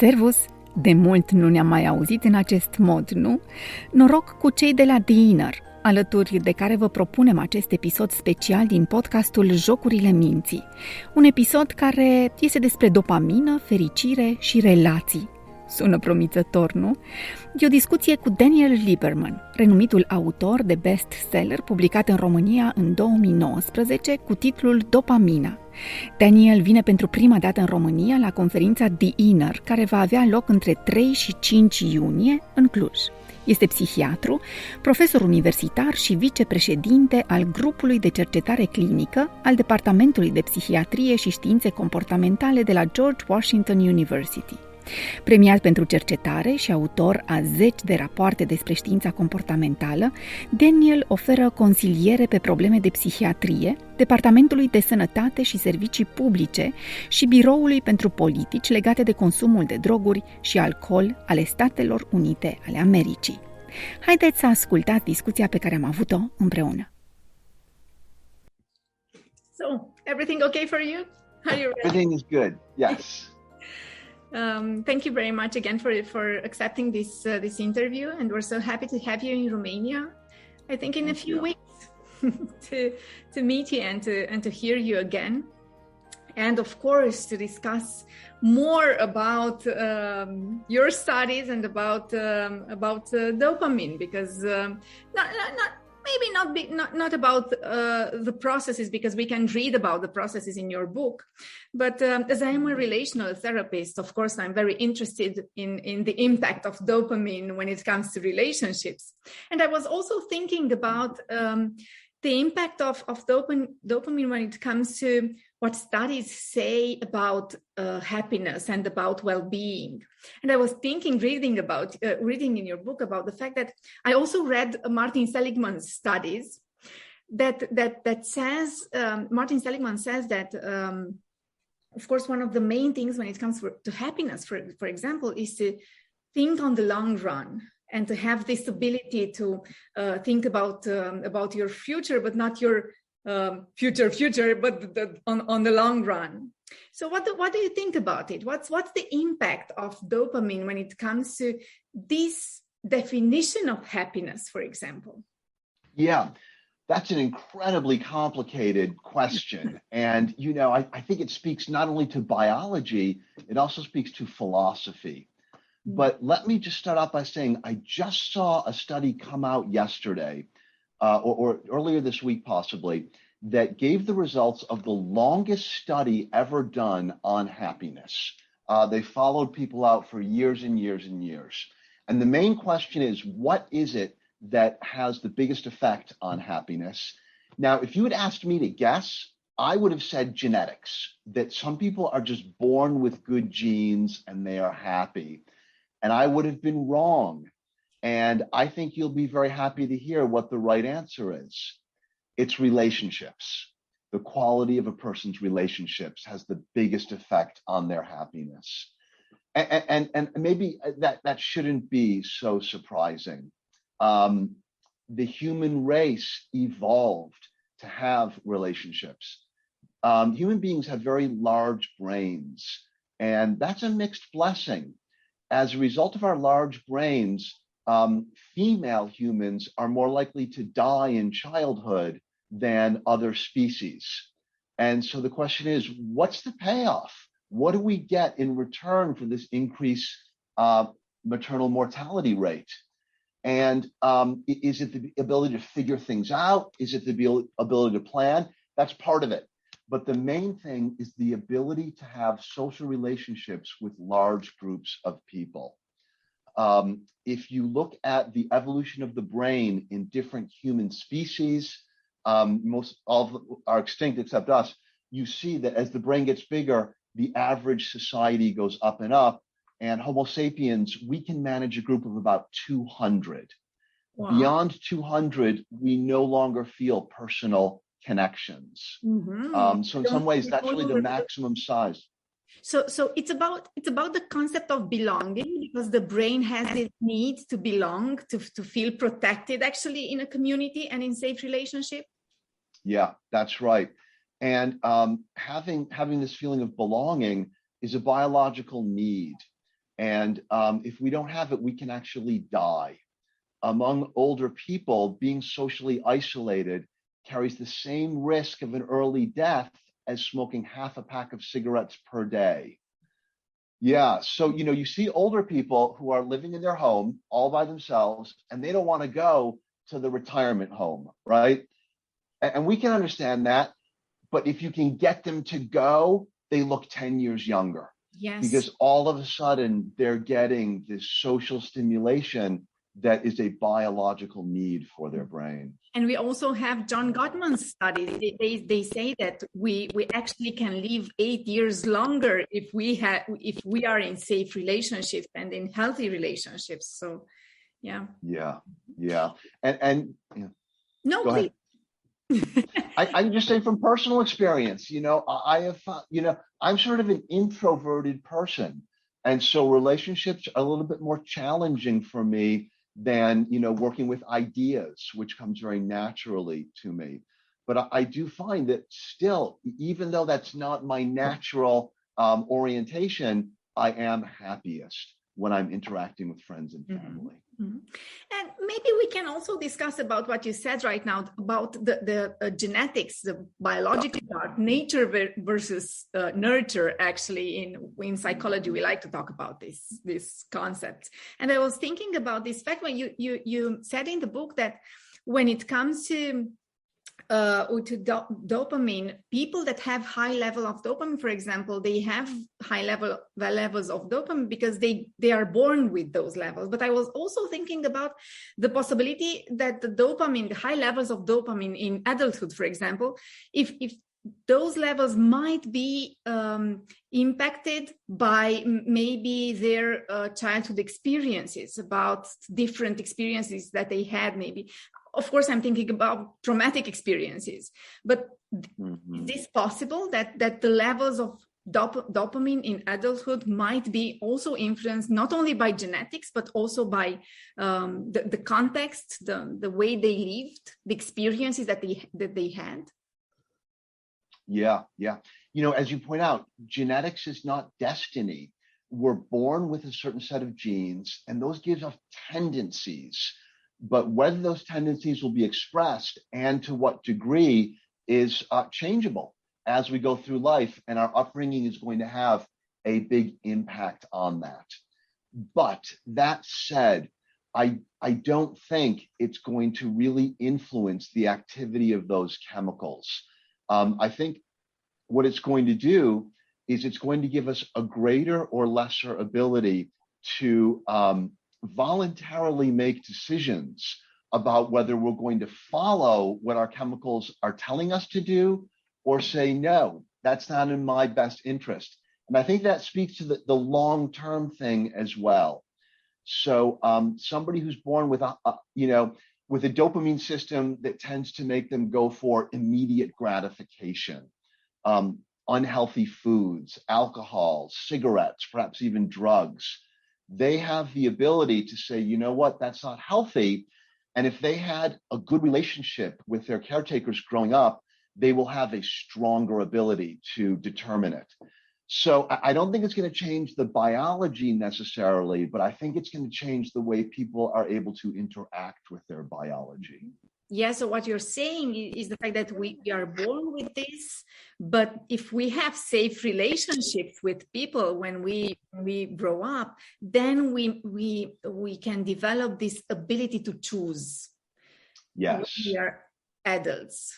Servus! De mult nu ne-am mai auzit în acest mod, nu? Noroc cu cei de la The Inner, alături de care vă propunem acest episod special din podcastul Jocurile Minții. Un episod care este despre dopamină, fericire și relații. Sună promițător, nu? E o discuție cu Daniel Lieberman, renumitul autor de bestseller publicat în România în 2019 cu titlul Dopamina. Daniel vine pentru prima dată în România la conferința The Inner, care va avea loc între 3 și 5 iunie în Cluj. Este psihiatru, profesor universitar și vicepreședinte al grupului de cercetare clinică al Departamentului de Psihiatrie și Științe Comportamentale de la George Washington University. Premiat pentru cercetare și autor a 10 de rapoarte despre știința comportamentală, Daniel oferă consiliere pe probleme de psihiatrie, Departamentului de Sănătate și Servicii Publice și Biroului pentru Politici legate de consumul de droguri și alcool ale Statelor Unite ale Americii. Haideți să ascultați discuția pe care am avut-o împreună. So, everything okay for you? Are you ready? Everything is good. Yes. Thank you very much again for accepting this interview, and we're so happy to have you in Romania. I think in a few weeks to meet you and to hear you again, and of course to discuss more about your studies and about dopamine, because not about the processes, because we can read about the processes in your book, but as I am a relational therapist, of course I'm very interested in the impact of dopamine when it comes to relationships. And I was also thinking about the impact of dopamine when it comes to what studies say about happiness and about well-being. And I was thinking, reading in your book about the fact that I also read Martin Seligman's studies that says, Martin Seligman says that, of course, one of the main things when it comes to happiness, for example, is to think on the long run, and to have this ability to think about your future, but not your future, but on the long run. So what do you think about it? What's the impact of dopamine when it comes to this definition of happiness, for example? Yeah, that's an incredibly complicated question. And, I think it speaks not only to biology, it also speaks to philosophy. But let me just start out by saying I just saw a study come out yesterday, or earlier this week possibly, that gave the results of the longest study ever done on happiness. They followed people out for years and years and years. And the main question is, what is it that has the biggest effect on happiness? Now, if you had asked me to guess, I would have said genetics, that some people are just born with good genes and they are happy. And I would have been wrong. And I think you'll be very happy to hear what the right answer is. It's relationships. The quality of a person's relationships has the biggest effect on their happiness. And maybe that shouldn't be so surprising. The human race evolved to have relationships. Human beings have very large brains, and that's a mixed blessing. As a result of our large brains, female humans are more likely to die in childhood than other species. And so the question is, what's the payoff? What do we get in return for this increased maternal mortality rate? And is it the ability to figure things out? Is it the ability to plan? That's part of it. But the main thing is the ability to have social relationships with large groups of people. If you look at the evolution of the brain in different human species, most all are extinct except us, you see that as the brain gets bigger, the average society goes up and up. And Homo sapiens, we can manage a group of about 200. Wow. Beyond 200, we no longer feel personal connections. Mm-hmm. So in some ways, that's really the maximum size. So it's about the concept of belonging, because the brain has this need to belong, to feel protected actually in a community and in safe relationship. Yeah, that's right. And having this feeling of belonging is a biological need. And if we don't have it, we can actually die. Among older people, being socially isolated carries the same risk of an early death as smoking half a pack of cigarettes per day. Yeah, so, you see older people who are living in their home all by themselves, and they don't want to go to the retirement home, right? And we can understand that, but if you can get them to go, they look 10 years younger. Yes. Because all of a sudden they're getting this social stimulation that is a biological need for their brain. And we also have John Gottman's studies. They say that we actually can live 8 years longer if we are in safe relationships and in healthy relationships. So, yeah. Yeah. And no, go please. ahead. I can just say from personal experience, I have found, I'm sort of an introverted person. And so relationships are a little bit more challenging for me than, working with ideas, which comes very naturally to me. But I do find that still, even though that's not my natural orientation, I am happiest when I'm interacting with friends and family. Mm-hmm. And maybe we can also discuss about what you said right now about the genetics, the biological part, nature versus nurture. Actually, in psychology, we like to talk about this concept. And I was thinking about this fact when you said in the book that when it comes to dopamine, people that have high level of dopamine, for example, they have high levels of dopamine because they are born with those levels. But I was also thinking about the possibility that the high levels of dopamine in adulthood, for example, if those levels might be impacted by maybe their childhood experiences, about different experiences that they had maybe. Of course, I'm thinking about traumatic experiences, but is this possible that the levels of dopamine in adulthood might be also influenced not only by genetics, but also by the context, the way they lived, the experiences that they had? Yeah. As you point out, genetics is not destiny. We're born with a certain set of genes, and those give us tendencies. But whether those tendencies will be expressed and to what degree is changeable as we go through life, and our upbringing is going to have a big impact on that. But that said, I don't think it's going to really influence the activity of those chemicals. I think what it's going to do is it's going to give us a greater or lesser ability to voluntarily make decisions about whether we're going to follow what our chemicals are telling us to do or say, no, that's not in my best interest. And I think that speaks to the long-term thing as well. So somebody who's born with with a dopamine system that tends to make them go for immediate gratification, unhealthy foods, alcohol, cigarettes, perhaps even drugs, they have the ability to say, you know what, that's not healthy. And if they had a good relationship with their caretakers growing up, they will have a stronger ability to determine it. So I don't think it's going to change the biology necessarily, but I think it's going to change the way people are able to interact with their biology. Yeah, so what you're saying is the fact that we are born with this, but if we have safe relationships with people when we grow up, then we can develop this ability to choose. Yes. We are adults.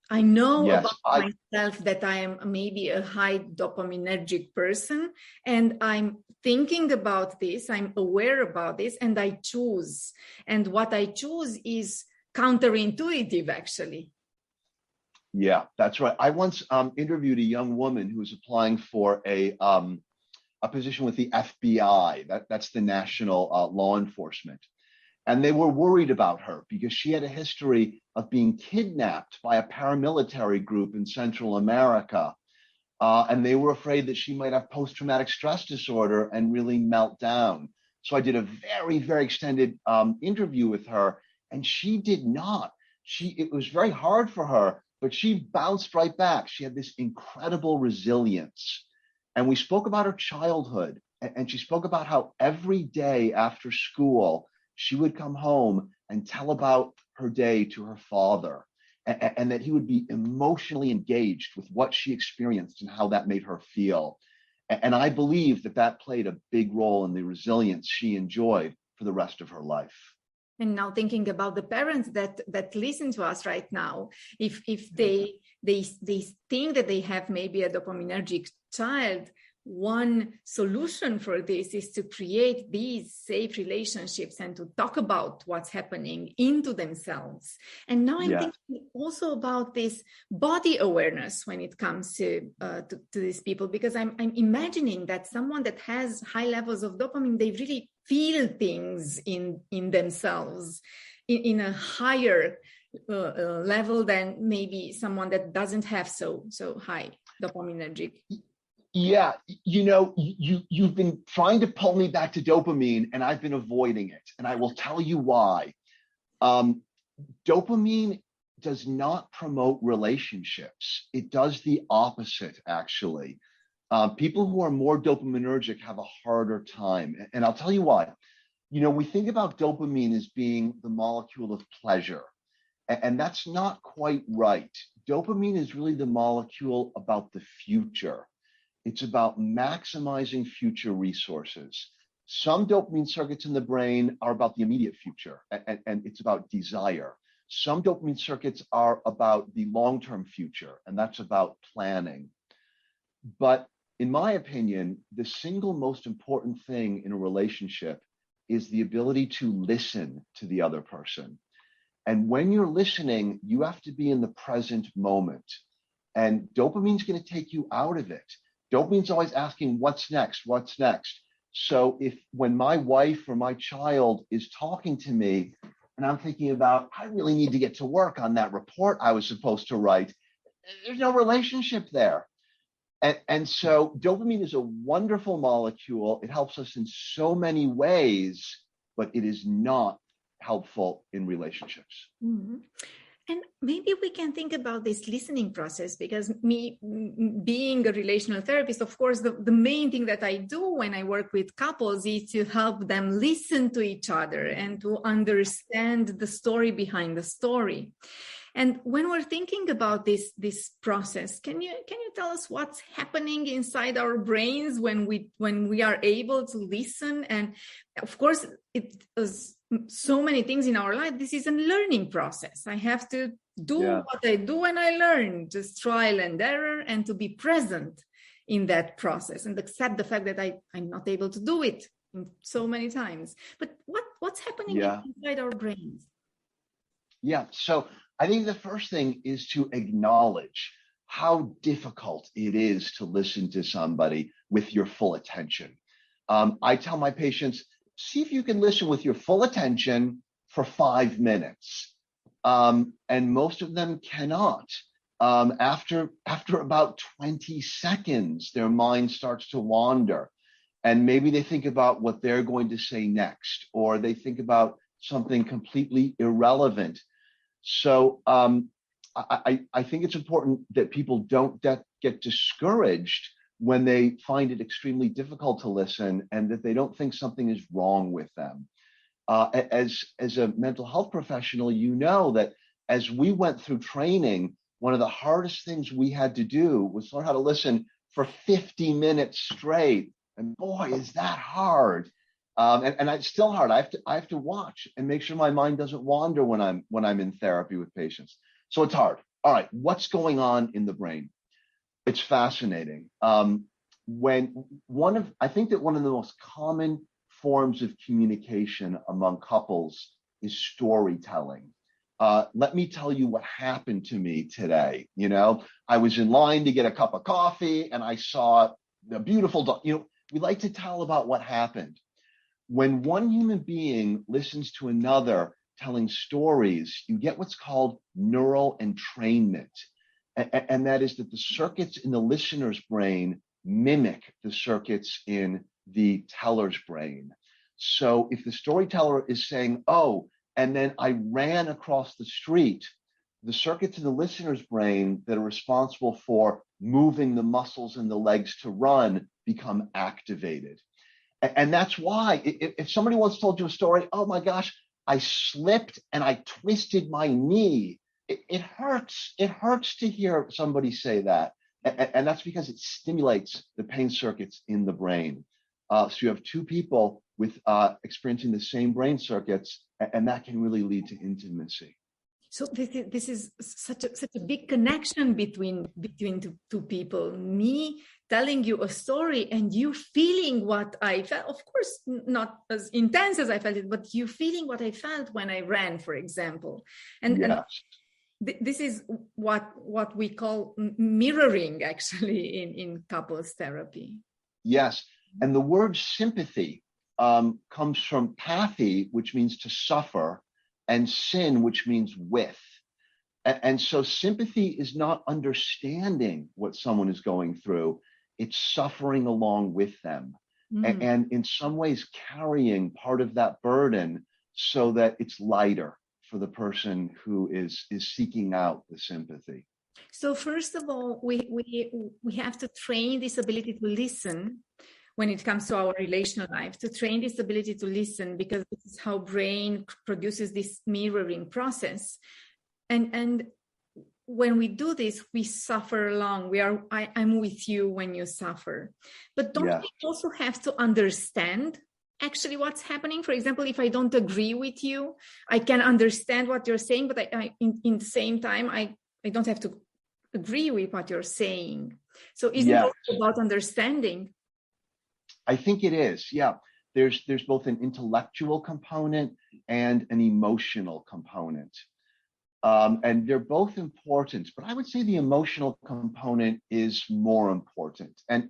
I know yes, about myself that I am maybe a high dopaminergic person, and I'm thinking about this, I'm aware about this, and I choose. And what I choose is counterintuitive, actually. Yeah, that's right. I once interviewed a young woman who was applying for a position with the FBI. That's the national law enforcement. And they were worried about her because she had a history of being kidnapped by a paramilitary group in Central America. And they were afraid that she might have post-traumatic stress disorder and really melt down. So I did a very, very extended interview with her, and she did not. It was very hard for her, but she bounced right back. She had this incredible resilience. And we spoke about her childhood And she spoke about how every day after school, she would come home and tell about her day to her father, and that he would be emotionally engaged with what she experienced and how that made her feel. And I believe that that played a big role in the resilience she enjoyed for the rest of her life. And now thinking about the parents that listen to us right now, if they think that they have maybe a dopaminergic child, one solution for this is to create these safe relationships and to talk about what's happening into themselves. And now I'm thinking also about this body awareness when it comes to these people, because I'm imagining that someone that has high levels of dopamine, they really feel things in themselves in a higher level than maybe someone that doesn't have so high dopaminergic. Yeah, you've been trying to pull me back to dopamine, and I've been avoiding it. And I will tell you why. Dopamine does not promote relationships. It does the opposite, actually. People who are more dopaminergic have a harder time. And I'll tell you why. We think about dopamine as being the molecule of pleasure. And that's not quite right. Dopamine is really the molecule about the future. It's about maximizing future resources. Some dopamine circuits in the brain are about the immediate future, and it's about desire. Some dopamine circuits are about the long-term future, and that's about planning. But in my opinion, the single most important thing in a relationship is the ability to listen to the other person. And when you're listening, you have to be in the present moment. And dopamine's going to take you out of it. Dopamine's always asking, what's next? What's next? So when my wife or my child is talking to me and I'm thinking about, I really need to get to work on that report I was supposed to write, there's no relationship there. And so dopamine is a wonderful molecule. It helps us in so many ways, but it is not helpful in relationships. Mm-hmm. And maybe we can think about this listening process, because me being a relational therapist, of course, the main thing that I do when I work with couples is to help them listen to each other and to understand the story behind the story. And when we're thinking about this process, can you tell us what's happening inside our brains when we are able to listen? And of course, it is so many things in our life. This is a learning process. I have to do what I do when I learn, just trial and error, and to be present in that process and accept the fact that I'm not able to do it so many times. But what's happening inside our brains? Yeah, so I think the first thing is to acknowledge how difficult it is to listen to somebody with your full attention. I tell my patients, see if you can listen with your full attention for 5 minutes. And most of them cannot. After about 20 seconds, their mind starts to wander. And maybe they think about what they're going to say next, or they think about something completely irrelevant. So I think it's important that people don't get discouraged when they find it extremely difficult to listen, and that they don't think something is wrong with them. As a mental health professional, that as we went through training, one of the hardest things we had to do was learn how to listen for 50 minutes straight. And boy, is that hard. And it's still hard. I have to watch and make sure my mind doesn't wander when I'm in therapy with patients. So it's hard. All right, what's going on in the brain? It's fascinating. I think that one of the most common forms of communication among couples is storytelling. Let me tell you what happened to me today. I was in line to get a cup of coffee and I saw the beautiful dog. We like to tell about what happened. When one human being listens to another telling stories, you get what's called neural entrainment. And that is that the circuits in the listener's brain mimic the circuits in the teller's brain. So if the storyteller is saying, oh, and then I ran across the street, the circuits in the listener's brain that are responsible for moving the muscles in the legs to run become activated. And that's why if somebody once told you a story, oh my gosh, I slipped and I twisted my knee, it hurts. It hurts to hear somebody say that. And that's because it stimulates the pain circuits in the brain. So you have two people with experiencing the same brain circuits, and that can really lead to intimacy. So this is such a big connection between two people. Me telling you a story and you feeling what I felt. Of course, not as intense as I felt it, but you feeling what I felt when I ran, for example. And, yes. and this is what we call mirroring, actually, in couples therapy. Yes, and the word sympathy comes from pathy, which means to suffer, and sin, which means with. And so sympathy is not understanding what someone is going through, it's suffering along with them. And in some ways carrying part of that burden so that it's lighter for the person who is seeking out the sympathy. So first of all, we have to train this ability to listen when it comes to our relational life, to train this ability to listen, because this is how brain produces this mirroring process. And when we do this, we suffer along. I'm with you when you suffer. But don't we also have to understand actually what's happening? For example, if I don't agree with you, I can understand what you're saying, but in the same time, I don't have to agree with what you're saying. So isn't it also about understanding? I think it is. Yeah. There's both an intellectual component and an emotional component. And they're both important, but I would say the emotional component is more important. And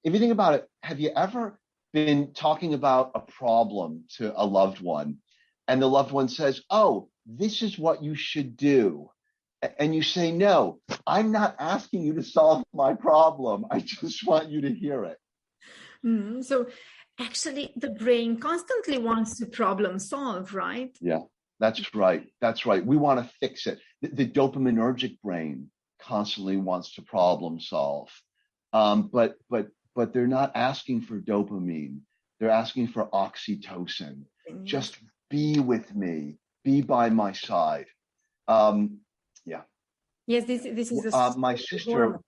if you think about it, have you ever been talking about a problem to a loved one and the loved one says, oh, this is what you should do? And you say, no, I'm not asking you to solve my problem. I just want you to hear it. So actually the brain constantly wants to problem solve, right? Yeah, that's right. That's right. We want to fix it. The dopaminergic brain constantly wants to problem solve. But they're not asking for dopamine. They're asking for oxytocin. Just be with me. Be by my side. Yes, this is my sister.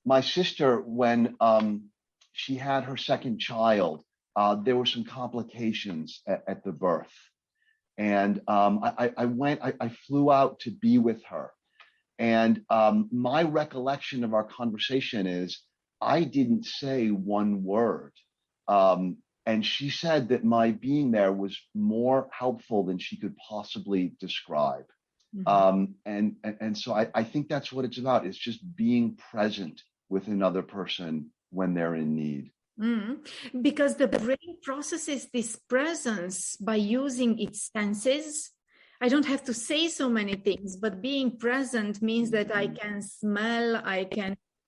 My sister, when she had her second child, there were some complications at the birth. And I flew out to be with her. And my recollection of our conversation is I didn't say one word. And she said that my being there was more helpful than she could possibly describe. And so I think that's what it's about. It's just being present with another person when they're in need. Because the brain processes this presence by using its senses. I don't have to say so many things, but being present means that I can smell,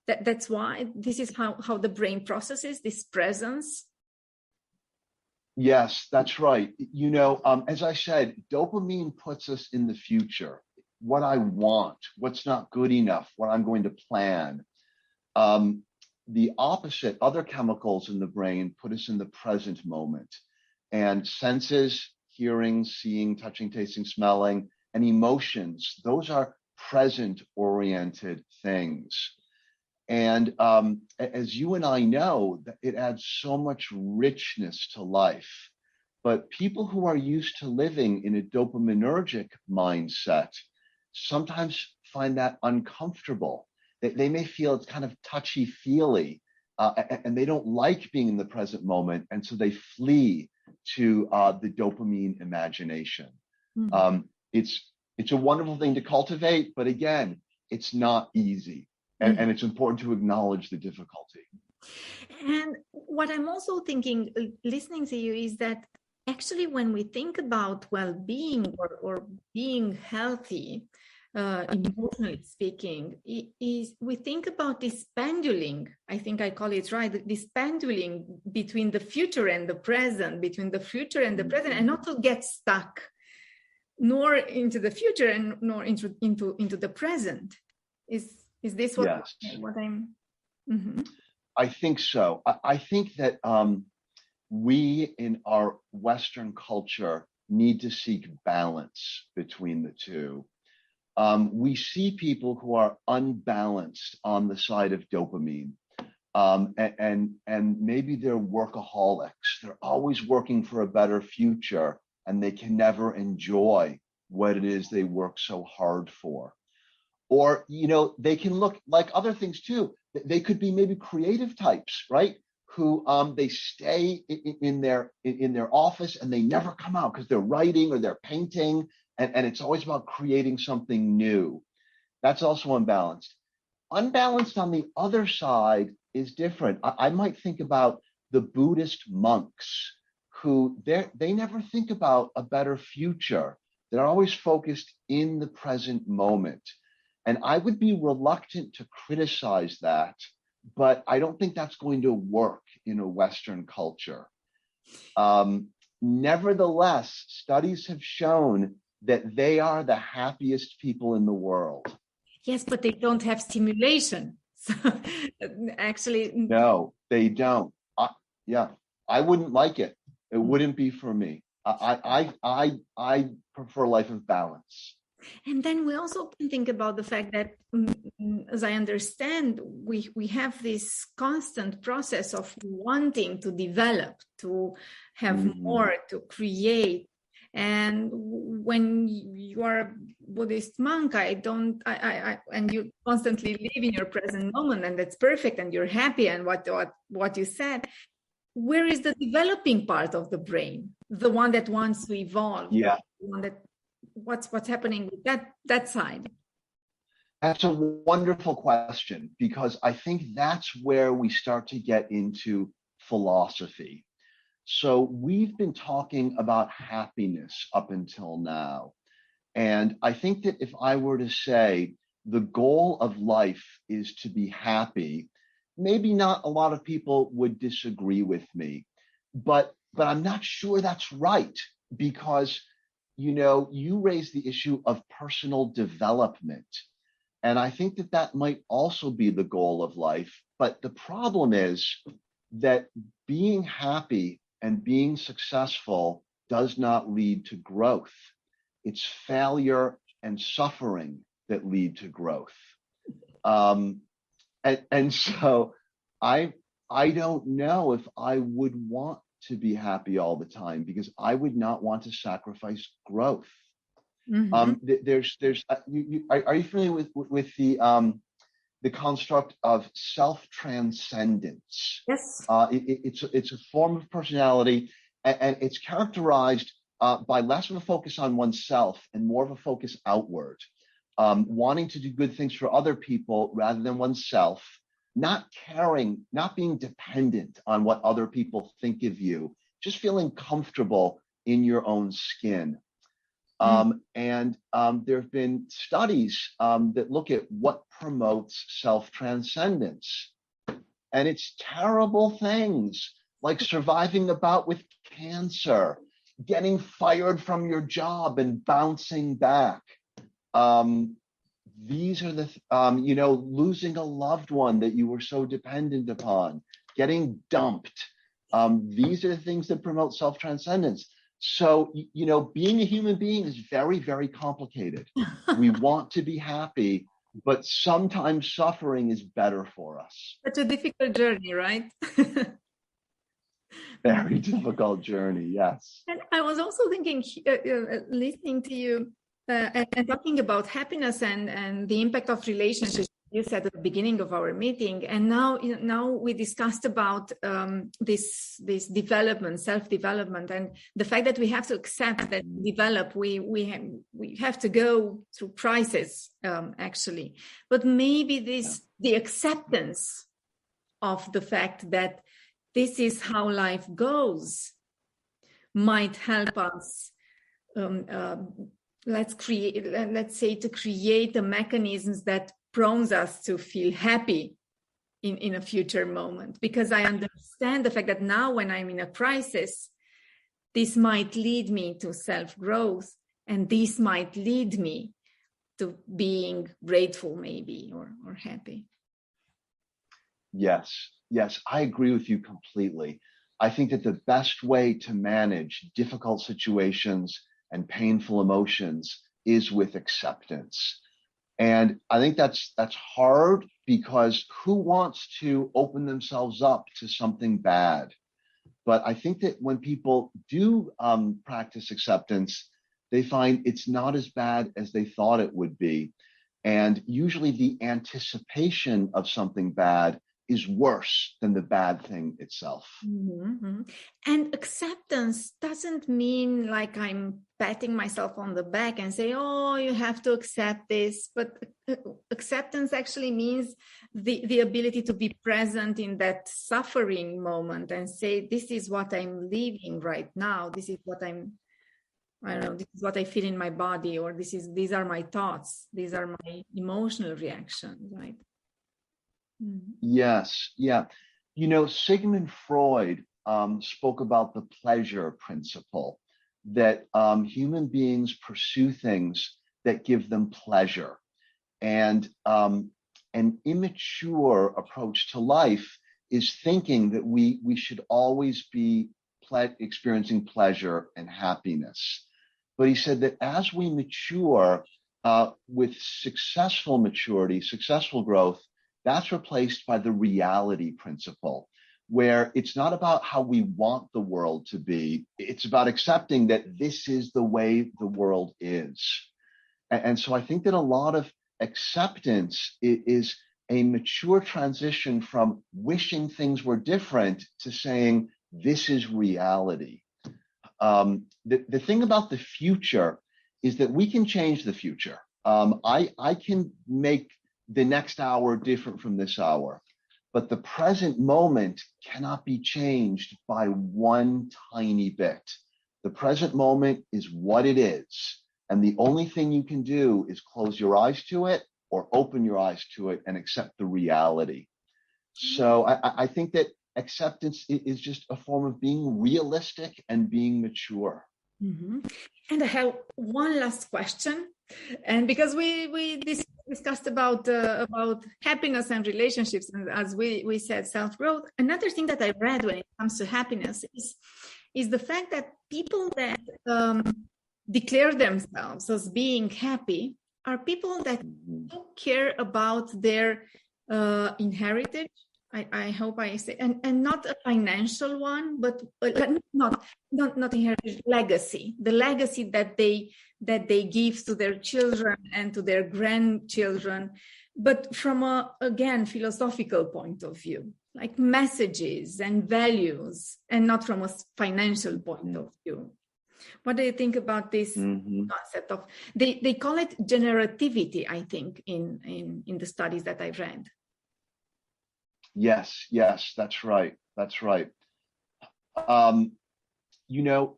that's why this is how the brain processes this presence. Yes, that's right. You know, as I said, dopamine puts us in the future, what I want, what's not good enough, what I'm going to plan. The opposite, other chemicals in the brain put us in the present moment. And senses, hearing, seeing, touching, tasting, smelling, and emotions, those are present-oriented things. And as you and I know, it adds so much richness to life. But people who are used to living in a dopaminergic mindset sometimes find that uncomfortable. They may feel it's kind of touchy-feely, and they don't like being in the present moment, and so they flee to the dopamine imagination. It's a wonderful thing to cultivate, but again, it's not easy. And it's important to acknowledge the difficulty. And what I'm also thinking, listening to you, is that actually when we think about well-being or being healthy, emotionally speaking, is we think about this pendulum. I think I call it right, this pendulum between the future and the present, and not to get stuck nor into the future and nor into the present. Is this what, yes. what I'm? Mm-hmm. I think so. I think that we in our Western culture need to seek balance between the two. We see people who are unbalanced on the side of dopamine, and maybe they're workaholics. They're always working for a better future, and they can never enjoy what it is they work so hard for. Or, they can look like other things too. They could be maybe creative types, right? Who they stay in their office and they never come out because they're writing or they're painting, and it's always about creating something new. That's also unbalanced. Unbalanced on the other side is different. I might think about the Buddhist monks who they never think about a better future. They're always focused in the present moment. And I would be reluctant to criticize that, but I don't think that's going to work in a Western culture. Nevertheless, studies have shown that they are the happiest people in the world. Yes, but they don't have stimulation. So actually, no, they don't. I wouldn't like it. It wouldn't be for me. I prefer a life of balance. And then we also can think about the fact that, as I understand, we have this constant process of wanting to develop, to have more, to create. And when you are a Buddhist monk, and you constantly live in your present moment, and that's perfect, and you're happy, and what you said, where is the developing part of the brain, the one that wants to evolve? Yeah. The one that what's happening with that side? That's a wonderful question, because I think that's where we start to get into philosophy. So we've been talking about happiness up until now. And I think that if I were to say the goal of life is to be happy, maybe not a lot of people would disagree with me, but I'm not sure that's right, because you raise the issue of personal development. And I think that might also be the goal of life. But the problem is that being happy and being successful does not lead to growth. It's failure and suffering that lead to growth. And so I don't know if I would want to be happy all the time, because I would not want to sacrifice growth. Mm-hmm. Are you familiar with the construct of self-transcendence? Yes. It's a form of personality, and it's characterized by less of a focus on oneself and more of a focus outward, wanting to do good things for other people rather than oneself. Not caring, not being dependent on what other people think of you, just feeling comfortable in your own skin. And there have been studies that look at what promotes self-transcendence. And it's terrible things like surviving the bout with cancer, getting fired from your job and bouncing back. These are the, losing a loved one that you were so dependent upon, getting dumped. These are the things that promote self-transcendence. So, being a human being is very, very complicated. We want to be happy, but sometimes suffering is better for us. Such a difficult journey, right? Very difficult journey, yes. And I was also thinking, listening to you, and talking about happiness and the impact of relationships, you said at the beginning of our meeting, and now we discussed about this development, self-development, and the fact that we have to accept that develop. We have to go through crisis, actually, but maybe the acceptance of the fact that this is how life goes might help us. Let's say to create the mechanisms that prompts us to feel happy in a future moment, because I understand the fact that now when I'm in a crisis, this might lead me to self-growth, And this might lead me to being grateful maybe or happy. Yes, I agree with you completely. I think that the best way to manage difficult situations and painful emotions is with acceptance. And I think that's hard because who wants to open themselves up to something bad? But I think that when people do practice acceptance, they find it's not as bad as they thought it would be. And usually the anticipation of something bad is worse than the bad thing itself. Mm-hmm. And acceptance doesn't mean like I'm patting myself on the back and say, oh, you have to accept this. But acceptance actually means the ability to be present in that suffering moment and say, this is what I'm living right now. This is what this is what I feel in my body, or these are my thoughts. These are my emotional reactions, right? Mm-hmm. Yes, yeah. Sigmund Freud spoke about the pleasure principle, that human beings pursue things that give them pleasure. And an immature approach to life is thinking that we should always be experiencing pleasure and happiness. But he said that as we mature with successful maturity, successful growth, that's replaced by the reality principle, where it's not about how we want the world to be. It's about accepting that this is the way the world is. And so I think that a lot of acceptance is a mature transition from wishing things were different to saying, this is reality. The thing about the future is that we can change the future. I can make the next hour different from this hour, but the present moment cannot be changed by one tiny bit. The present moment is what it is. And the only thing you can do is close your eyes to it or open your eyes to it and accept the reality. So I think that acceptance is just a form of being realistic and being mature. Mm-hmm. And I have one last question. And because we discussed about happiness and relationships, and as we said, self-growth, another thing that I read when it comes to happiness is the fact that people that declare themselves as being happy are people that don't care about their inherited. I hope I say, and not a financial one, but not inherited, legacy, the legacy that they give to their children and to their grandchildren, but from a, again, philosophical point of view, like messages and values, and not from a financial point of view. What do you think about this concept of, they call it generativity, I think, in the studies that I read. Yes, that's right.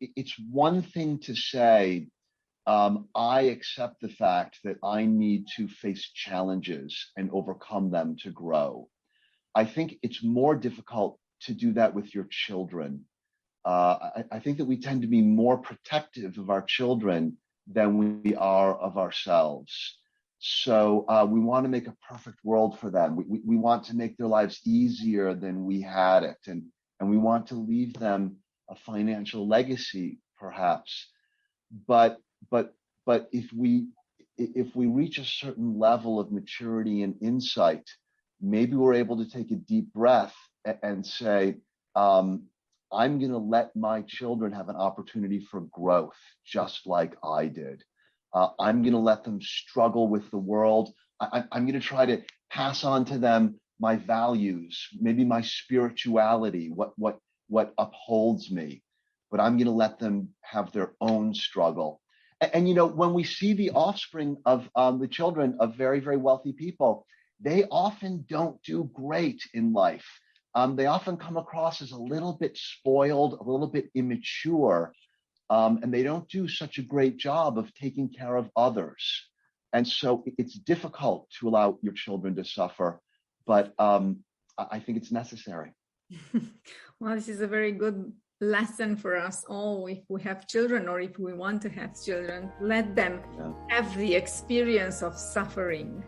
It's one thing to say, I accept the fact that I need to face challenges and overcome them to grow. I think it's more difficult to do that with your children. I think that we tend to be more protective of our children than we are of ourselves. So we want to make a perfect world for them. We want to make their lives easier than we had it. And we want to leave them a financial legacy, perhaps. But if we reach a certain level of maturity and insight, maybe we're able to take a deep breath and say, I'm going to let my children have an opportunity for growth, just like I did. I'm going to let them struggle with the world. I'm going to try to pass on to them my values, maybe my spirituality, what upholds me. But I'm going to let them have their own struggle. And when we see the offspring of the children of very, very wealthy people, they often don't do great in life. They often come across as a little bit spoiled, a little bit immature. And they don't do such a great job of taking care of others. And so it's difficult to allow your children to suffer, but I think it's necessary. Well, this is a very good lesson for us all if we have children or if we want to have children. Let them have the experience of suffering.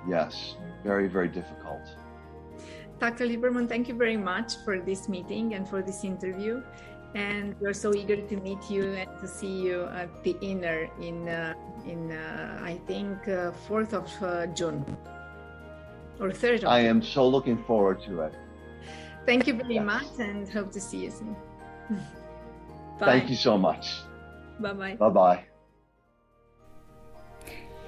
Yes, very, very difficult. Dr. Lieberman, thank you very much for this meeting and for this interview. And we're so eager to meet you and to see you at the Inner in I think 4th of June or 3rd of I June. am so looking forward to it. Thank you very much and hope to see you soon. Bye. Thank you so much. Bye-bye. Bye-bye.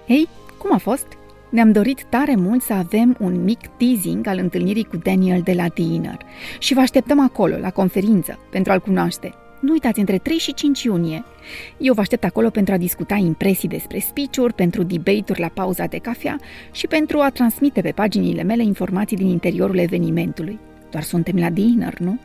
Hei, cum a fost? Ne-am dorit tare mult să avem un mic teasing al întâlnirii cu Daniel de la The Inner și vă așteptăm acolo, la conferință, pentru a-l cunoaște. Nu uitați, între 3 și 5 iunie. Eu vă aștept acolo pentru a discuta impresii despre speech-uri, pentru debate-uri la pauza de cafea și pentru a transmite pe paginile mele informații din interiorul evenimentului. Doar suntem la The Inner, nu?